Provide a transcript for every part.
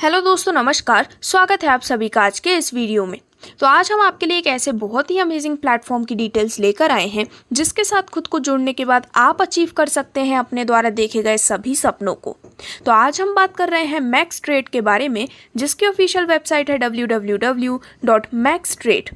Hello दोस्तों, नमस्कार। स्वागत है आप सभी का आज के इस वीडियो में। तो आज हम आपके लिए एक ऐसे बहुत ही अमेजिंग प्लेटफॉर्म की डिटेल्स लेकर आए हैं जिसके साथ खुद को जोड़ने के बाद आप अचीव कर सकते हैं अपने द्वारा देखे गए सभी सपनों को। तो आज हम बात कर रहे हैं मैक्स ट्रेड के बारे में, जिसकी ऑफिशियल वेबसाइट है www.maxtrade।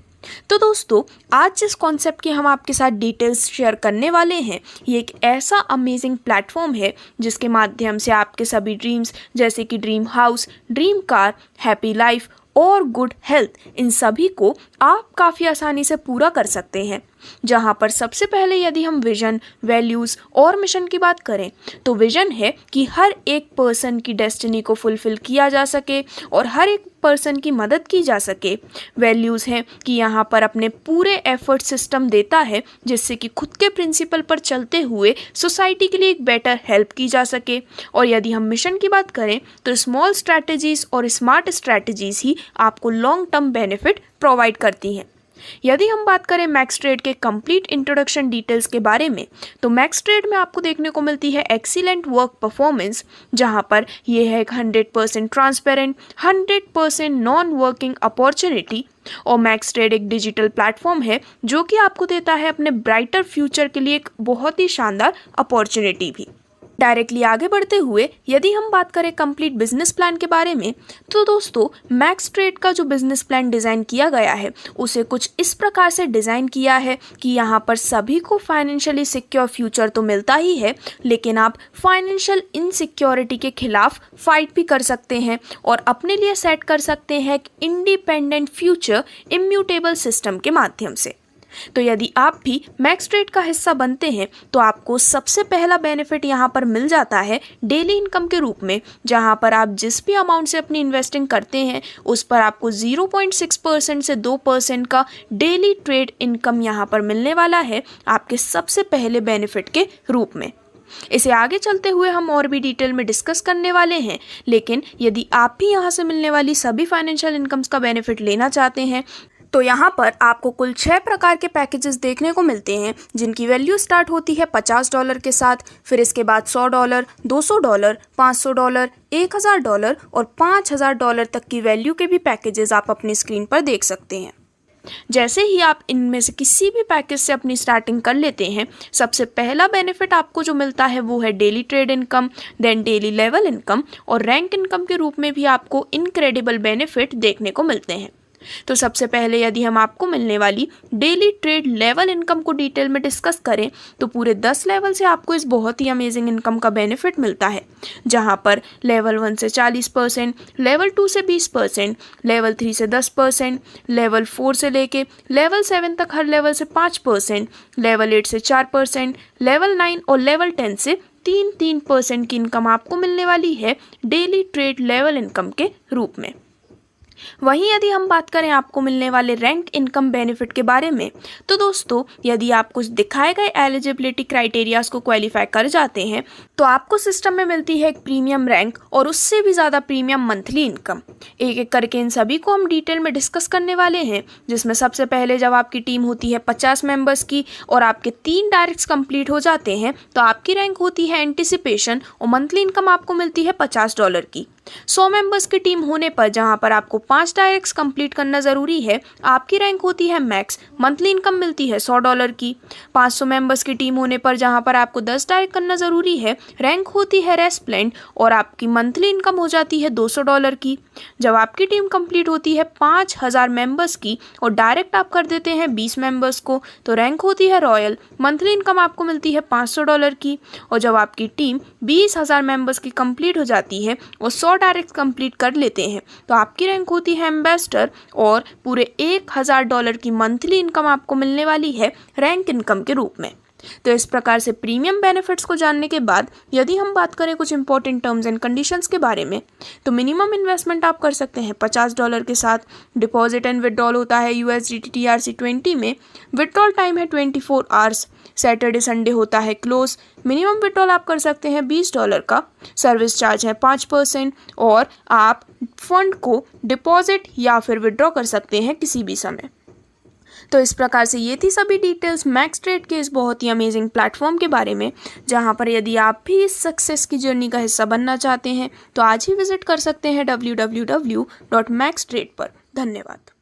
तो दोस्तों, आज जिस कॉन्सेप्ट की हम आपके साथ डिटेल्स शेयर करने वाले हैं, ये एक ऐसा अमेजिंग प्लेटफॉर्म है जिसके माध्यम से आपके सभी ड्रीम्स जैसे कि dream house, dream car, happy life और गुड हेल्थ, इन सभी को आप काफ़ी आसानी से पूरा कर सकते हैं। जहां पर सबसे पहले यदि हम विजन, वैल्यूज़ और मिशन की बात करें तो विजन है कि हर एक पर्सन की डेस्टिनी को फुलफिल किया जा सके और हर एक पर्सन की मदद की जा सके। वैल्यूज़ है कि यहाँ पर अपने पूरे एफर्ट सिस्टम देता है जिससे कि खुद के प्रिंसिपल पर चलते हुए सोसाइटी के लिए एक बेटर हेल्प की जा सके। और यदि हम मिशन की बात करें तो स्मॉल स्ट्रैटेजीज़ और स्मार्ट स्ट्रैटेजीज़ ही आपको लॉन्ग टर्म बेनिफिट प्रोवाइड करती हैं। यदि हम बात करें मैक्स ट्रेड के कंप्लीट इंट्रोडक्शन डिटेल्स के बारे में, तो मैक्स ट्रेड में आपको देखने को मिलती है एक्सीलेंट वर्क परफॉर्मेंस, जहां पर ये है 100% ट्रांसपेरेंट, 100% नॉन वर्किंग अपॉर्चुनिटी। और मैक्स ट्रेड एक डिजिटल प्लेटफॉर्म है जो कि आपको देता है अपने ब्राइटर फ्यूचर के लिए एक बहुत ही शानदार अपॉर्चुनिटी भी। डायरेक्टली आगे बढ़ते हुए यदि हम बात करें कंप्लीट बिजनेस प्लान के बारे में, तो दोस्तों मैक्स ट्रेड का जो बिजनेस प्लान डिज़ाइन किया गया है उसे कुछ इस प्रकार से डिज़ाइन किया है कि यहाँ पर सभी को फाइनेंशियली सिक्योर फ्यूचर तो मिलता ही है, लेकिन आप फाइनेंशियल इनसिक्योरिटी के खिलाफ फाइट भी कर सकते हैं और अपने लिए सेट कर सकते हैं एक इंडिपेंडेंट फ्यूचर इम्यूटेबल सिस्टम के माध्यम से। तो यदि आप भी मैक्स ट्रेड का हिस्सा बनते हैं तो आपको सबसे पहला बेनिफिट यहाँ पर मिल जाता है डेली इनकम के रूप में, जहाँ पर आप जिस भी अमाउंट से अपनी इन्वेस्टिंग करते हैं उस पर आपको 0.6% से 2% का डेली ट्रेड इनकम यहाँ पर मिलने वाला है आपके सबसे पहले बेनिफिट के रूप में। इसे आगे चलते हुए हम और भी डिटेल में डिस्कस करने वाले हैं, लेकिन यदि आप भी यहाँ से मिलने वाली सभी फाइनेंशियल इनकम्स का बेनिफिट लेना चाहते हैं तो यहाँ पर आपको कुल 6 प्रकार के पैकेजेस देखने को मिलते हैं, जिनकी वैल्यू स्टार्ट होती है $50 के साथ, फिर इसके बाद $100, $200, $500, $1000 और $5000 तक की वैल्यू के भी पैकेजेस आप अपनी स्क्रीन पर देख सकते हैं। जैसे ही आप इनमें से किसी भी पैकेज से अपनी स्टार्टिंग कर लेते हैं, सबसे पहला बेनिफिट आपको जो मिलता है वो है daily trade income, then daily level income और रैंक इनकम के रूप में भी आपको इनक्रेडिबल बेनिफिट देखने को मिलते हैं। तो सबसे पहले यदि हम आपको मिलने वाली डेली ट्रेड लेवल इनकम को डिटेल में डिस्कस करें तो पूरे 10 लेवल से आपको इस बहुत ही अमेजिंग इनकम का बेनिफिट मिलता है, जहां पर लेवल 1 से 40%, लेवल 2 से 20%, लेवल 3 से 10%, लेवल 4 से लेके लेवल 7 तक हर लेवल से 5%, लेवल 8 से 4%, लेवल 9 और लेवल 10 से 3% की इनकम आपको मिलने वाली है डेली ट्रेड लेवल इनकम के रूप में। वहीं यदि हम बात करें आपको मिलने वाले रैंक इनकम बेनिफिट के बारे में, तो दोस्तों यदि आप कुछ दिखाए गए एलिजिबिलिटी क्राइटेरियाज को क्वालिफाई कर जाते हैं तो आपको सिस्टम में मिलती है एक प्रीमियम रैंक और उससे भी ज़्यादा प्रीमियम मंथली इनकम। एक एक करके इन सभी को हम डिटेल में डिस्कस करने वाले हैं, जिसमें सबसे पहले जब आपकी टीम होती है 50 मेंबर्स की और आपके 3 डायरेक्ट्स कंप्लीट हो जाते हैं तो आपकी रैंक होती है एंटिसिपेशन और मंथली इनकम आपको मिलती है $50 की। 100 मेंबर्स की टीम होने पर जहां पर आपको 5 डायरेक्ट्स कंप्लीट करना ज़रूरी है, आपकी रैंक होती है मैक्स, मंथली इनकम मिलती है $100 की। 500 मेंबर्स की टीम होने पर जहां पर आपको 10 डायरेक्ट करना ज़रूरी है, रैंक होती है रेस्प्लेंट और आपकी मंथली इनकम हो जाती है $200 की। जब आपकी टीम कंप्लीट होती है 5000 मेंबर्स की और डायरेक्ट आप कर देते हैं 20 मेंबर्स को, तो रैंक होती है रॉयल, मंथली इनकम आपको मिलती है $500 की। और जब आपकी टीम 20,000 मेंबर्स की कंप्लीट हो जाती है और 100 डायरेक्ट कंप्लीट कर लेते हैं तो आपकी रैंक होती है एम्बेसडर और पूरे $1000 की मंथली इनकम आपको मिलने वाली है रैंक इनकम के रूप में। तो इस प्रकार से प्रीमियम बेनिफिट्स को जानने के बाद यदि हम बात करें कुछ इंपॉर्टेंट टर्म्स एंड कंडीशंस के बारे में, तो मिनिमम इन्वेस्टमेंट आप कर सकते हैं $50 के साथ। डिपॉजिट एंड विड्रॉल होता है USDT TRC20 में। विड्रॉल टाइम है 24 आवर्स। सैटरडे संडे होता है क्लोज। मिनिमम विड्रॉल आप कर सकते हैं $20 का। सर्विस चार्ज है 5% और आप फंड को डिपॉजिट या फिर विड्रॉ कर सकते हैं किसी भी समय। तो इस प्रकार से ये थी सभी डिटेल्स मैक्स ट्रेड के इस बहुत ही अमेजिंग प्लेटफॉर्म के बारे में, जहां पर यदि आप भी इस सक्सेस की जर्नी का हिस्सा बनना चाहते हैं तो आज ही विजिट कर सकते हैं www.maxtrade पर। धन्यवाद।